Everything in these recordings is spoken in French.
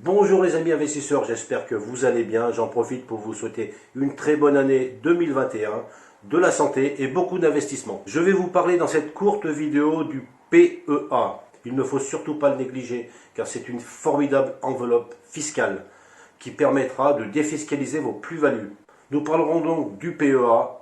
Bonjour les amis investisseurs, j'espère que vous allez bien. J'en profite pour vous souhaiter une très bonne année 2021, de la santé et beaucoup d'investissements. Je vais vous parler dans cette courte vidéo du PEA. Il ne faut surtout pas le négliger car c'est une formidable enveloppe fiscale qui permettra de défiscaliser vos plus-values. Nous parlerons donc du PEA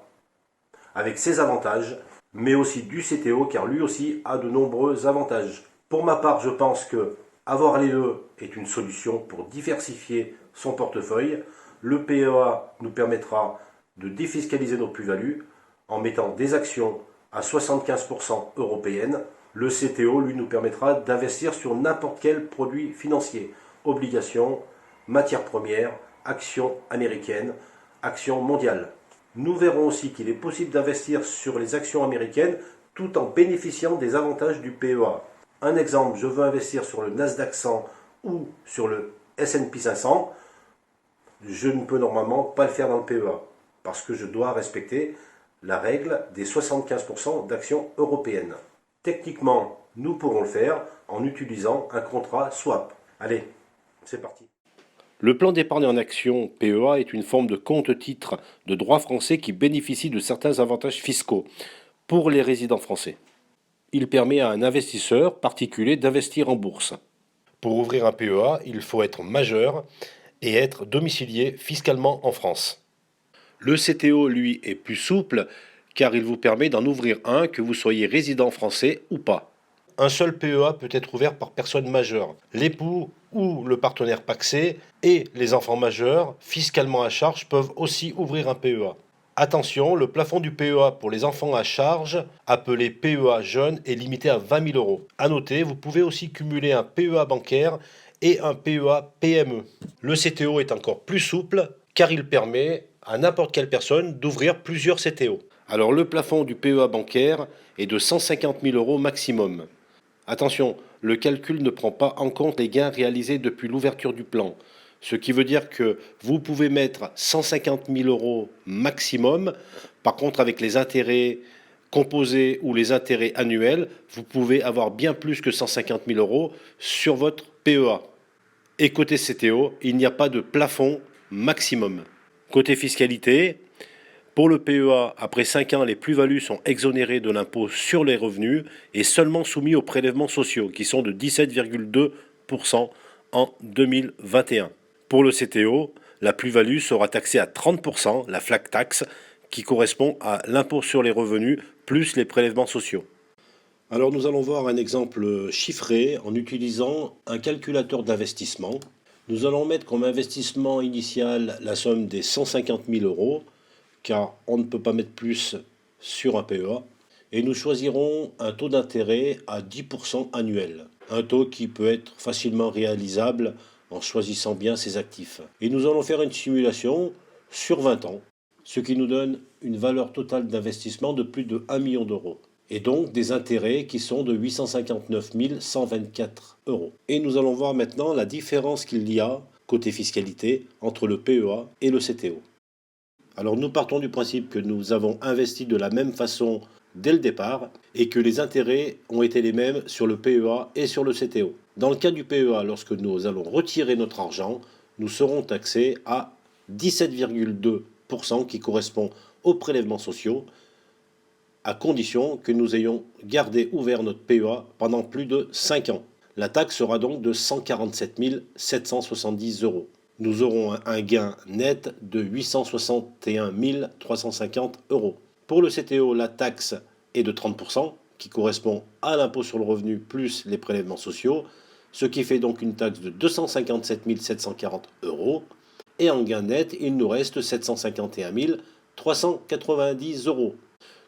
avec ses avantages, mais aussi du CTO car lui aussi a de nombreux avantages. Pour ma part, je pense que avoir les deux est une solution pour diversifier son portefeuille. Le PEA nous permettra de défiscaliser nos plus-values en mettant des actions à 75% européennes. Le CTO, lui, nous permettra d'investir sur n'importe quel produit financier, obligations, matières premières, actions américaines, actions mondiales. Nous verrons aussi qu'il est possible d'investir sur les actions américaines tout en bénéficiant des avantages du PEA. Un exemple, je veux investir sur le Nasdaq 100 ou sur le S&P 500. Je ne peux normalement pas le faire dans le PEA parce que je dois respecter la règle des 75% d'actions européennes. Techniquement, nous pourrons le faire en utilisant un contrat swap. Allez, c'est parti. Le plan d'épargne en actions PEA est une forme de compte-titre de droit français qui bénéficie de certains avantages fiscaux pour les résidents français. Il permet à un investisseur particulier d'investir en bourse. Pour ouvrir un PEA, il faut être majeur et être domicilié fiscalement en France. Le CTO, lui, est plus souple car il vous permet d'en ouvrir un que vous soyez résident français ou pas. Un seul PEA peut être ouvert par personne majeure, l'époux ou le partenaire pacsé, et les enfants majeurs, fiscalement à charge, peuvent aussi ouvrir un PEA. Attention, le plafond du PEA pour les enfants à charge, appelé PEA jeune, est limité à 20 000 euros. A noter, vous pouvez aussi cumuler un PEA bancaire et un PEA PME. Le CTO est encore plus souple car il permet à n'importe quelle personne d'ouvrir plusieurs CTO. Alors le plafond du PEA bancaire est de 150 000 euros maximum. Attention, le calcul ne prend pas en compte les gains réalisés depuis l'ouverture du plan. Ce qui veut dire que vous pouvez mettre 150 000 euros maximum. Par contre, avec les intérêts composés ou les intérêts annuels, vous pouvez avoir bien plus que 150 000 euros sur votre PEA. Et côté CTO, il n'y a pas de plafond maximum. Côté fiscalité, pour le PEA, après 5 ans, les plus-values sont exonérées de l'impôt sur les revenus et seulement soumis aux prélèvements sociaux, qui sont de 17,2% en 2021. Pour le CTO, la plus-value sera taxée à 30%, la flat tax, qui correspond à l'impôt sur les revenus plus les prélèvements sociaux. Alors nous allons voir un exemple chiffré en utilisant un calculateur d'investissement. Nous allons mettre comme investissement initial la somme des 150 000 euros, car on ne peut pas mettre plus sur un PEA. Et nous choisirons un taux d'intérêt à 10% annuel. Un taux qui peut être facilement réalisable en choisissant bien ses actifs. Et nous allons faire une simulation sur 20 ans, ce qui nous donne une valeur totale d'investissement de plus de 1 million d'euros. Et donc des intérêts qui sont de 859 124 euros. Et nous allons voir maintenant la différence qu'il y a, côté fiscalité, entre le PEA et le CTO. Alors nous partons du principe que nous avons investi de la même façon dès le départ et que les intérêts ont été les mêmes sur le PEA et sur le CTO. Dans le cas du PEA, lorsque nous allons retirer notre argent, nous serons taxés à 17,2% qui correspond aux prélèvements sociaux, à condition que nous ayons gardé ouvert notre PEA pendant plus de 5 ans. La taxe sera donc de 147 770 euros. Nous aurons un gain net de 861 350 euros. Pour le CTO, la taxe est de 30%, qui correspond à l'impôt sur le revenu plus les prélèvements sociaux, ce qui fait donc une taxe de 257 740 euros. Et en gain net, il nous reste 751 390 euros.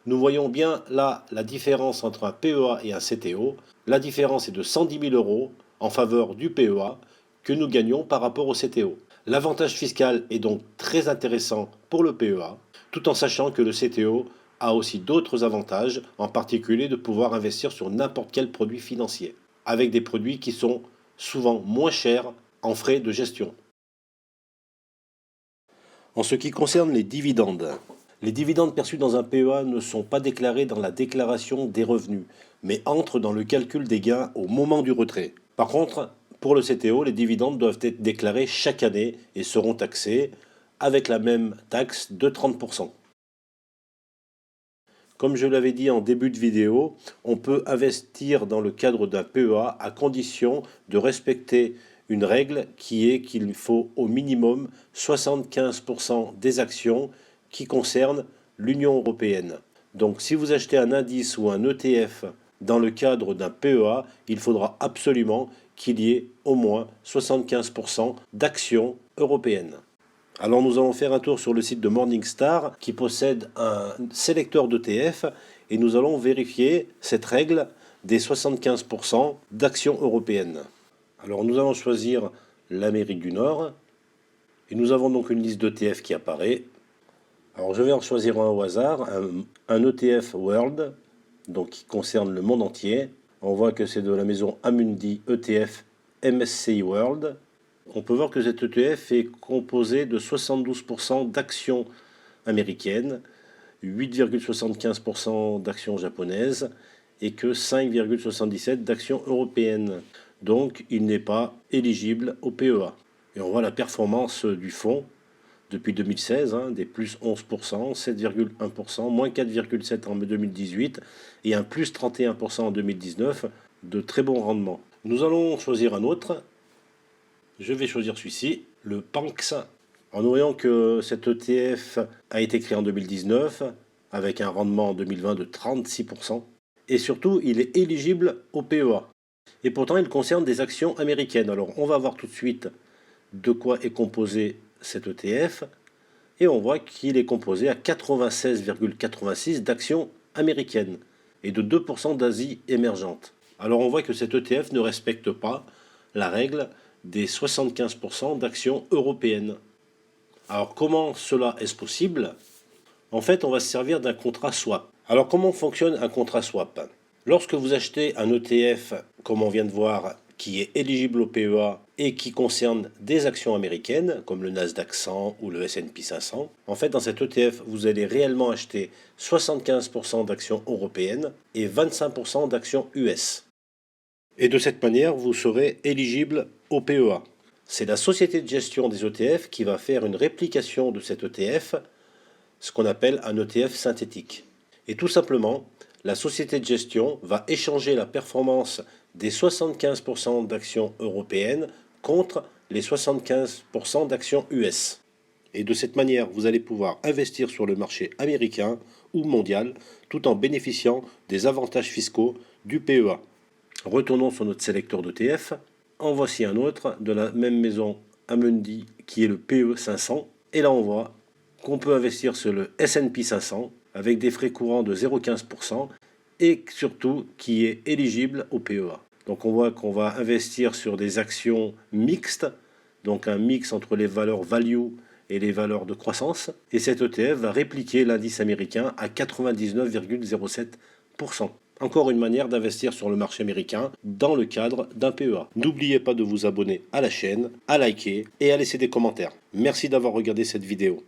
Nous voyons bien là la différence entre un PEA et un CTO. La différence est de 110 000 euros en faveur du PEA, que nous gagnons par rapport au CTO. L'avantage fiscal est donc très intéressant pour le PEA, tout en sachant que le CTO a aussi d'autres avantages, en particulier de pouvoir investir sur n'importe quel produit financier, avec des produits qui sont souvent moins chers en frais de gestion. En ce qui concerne les dividendes perçus dans un PEA ne sont pas déclarés dans la déclaration des revenus, mais entrent dans le calcul des gains au moment du retrait. Par contre, Pour le CTO, les dividendes doivent être déclarés chaque année et seront taxés avec la même taxe de 30%. Comme je l'avais dit en début de vidéo, on peut investir dans le cadre d'un PEA à condition de respecter une règle qui est qu'il faut au minimum 75% des actions qui concernent l'Union européenne. Donc si vous achetez un indice ou un ETF dans le cadre d'un PEA, il faudra absolument qu'il y ait au moins 75% d'actions européennes. Alors nous allons faire un tour sur le site de Morningstar qui possède un sélecteur d'ETF et nous allons vérifier cette règle des 75% d'actions européennes. Alors nous allons choisir l'Amérique du Nord et nous avons donc une liste d'ETF qui apparaît. Alors je vais en choisir un au hasard, un ETF World, donc qui concerne le monde entier. On voit que c'est de la maison Amundi ETF MSCI World. On peut voir que cet ETF est composé de 72% d'actions américaines, 8,75% d'actions japonaises et que 5,77% d'actions européennes. Donc il n'est pas éligible au PEA. Et on voit la performance du fonds depuis 2016, des plus 11%, 7,1%, moins 4,7% en 2018 et un plus 31% en 2019, de très bons rendements. Nous allons choisir un autre. Je vais choisir celui-ci, le PANX. En voyant que cet ETF a été créé en 2019 avec un rendement en 2020 de 36%. Et surtout, il est éligible au PEA. Et pourtant, il concerne des actions américaines. Alors, on va voir tout de suite de quoi est composé cet ETF. Et on voit qu'il est composé à 96,86% d'actions américaines et de 2% d'Asie émergente. Alors, on voit que cet ETF ne respecte pas la règle des 75% d'actions européennes. Alors comment cela est-ce possible? En fait, on va se servir d'un contrat swap. Alors comment fonctionne un contrat swap? Lorsque vous achetez un ETF, comme on vient de voir, qui est éligible au PEA et qui concerne des actions américaines, comme le Nasdaq 100 ou le S&P 500, en fait, dans cet ETF, vous allez réellement acheter 75% d'actions européennes et 25% d'actions US. Et de cette manière, vous serez éligible au PEA. C'est la société de gestion des ETF qui va faire une réplication de cet ETF, ce qu'on appelle un ETF synthétique. Et tout simplement, la société de gestion va échanger la performance des 75% d'actions européennes contre les 75% d'actions US. Et de cette manière, vous allez pouvoir investir sur le marché américain ou mondial tout en bénéficiant des avantages fiscaux du PEA. Retournons sur notre sélecteur d'ETF. En voici un autre de la même maison Amundi qui est le PE 500. Et là on voit qu'on peut investir sur le S&P 500 avec des frais courants de 0,15% et surtout qui est éligible au PEA. Donc on voit qu'on va investir sur des actions mixtes, donc un mix entre les valeurs value et les valeurs de croissance. Et cet ETF va répliquer l'indice américain à 99,07%. Encore une manière d'investir sur le marché américain dans le cadre d'un PEA. N'oubliez pas de vous abonner à la chaîne, à liker et à laisser des commentaires. Merci d'avoir regardé cette vidéo.